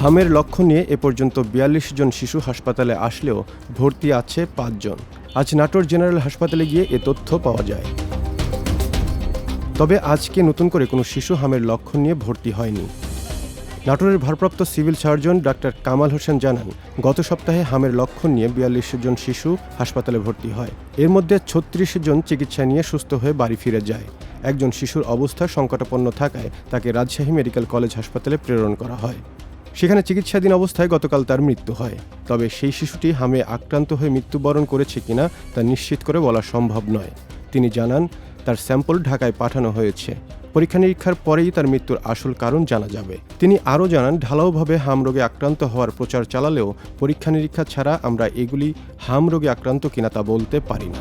হামের লক্ষণ নিয়ে এ পর্যন্ত ৪২ জন শিশু হাসপাতালে আসলেও ভর্তি আছে ৫ জন। আজ নাটোর জেনারেল হাসপাতালে গিয়ে এ তথ্য পাওয়া যায়। তবে আজকে নতুন করে কোনো শিশু হামের লক্ষণ নিয়ে ভর্তি হয়নি। নাটোরের ভারপ্রাপ্ত civil surgeon doctor Kamal Hossain জানান, গত সপ্তাহে হামের লক্ষণ নিয়ে ৪২ জন শিশু হাসপাতালে ভর্তি হয়। এর মধ্যে ৩৬ জন চিকিৎসা নিয়ে সুস্থ হয়ে বাড়ি ফিরে যায়। একজন শিশুর অবস্থা সংকটাপন্ন থাকায় তাকে রাজশাহী মেডিকেল কলেজ হাসপাতালে প্রেরণ করা হয়। সেখানে চিকিৎসাধীন অবস্থায় গতকাল তার মৃত্যু হয়। তবে সেই শিশুটি হামে আক্রান্ত হয়ে মৃত্যুবরণ করেছে কিনা তা নিশ্চিত করে বলা সম্ভব নয়। তিনি জানান, তার স্যাম্পল ঢাকায় পাঠানো হয়েছে। পরীক্ষা নিরীক্ষার পরেই তার মৃত্যুর আসল কারণ জানা যাবে। তিনি আরও জানান, ঢালাওভাবে হাম রোগে আক্রান্ত হওয়ার প্রচার চালালেও পরীক্ষা নিরীক্ষা ছাড়া আমরা এগুলি হাম রোগে আক্রান্ত কিনা তা বলতে পারি না।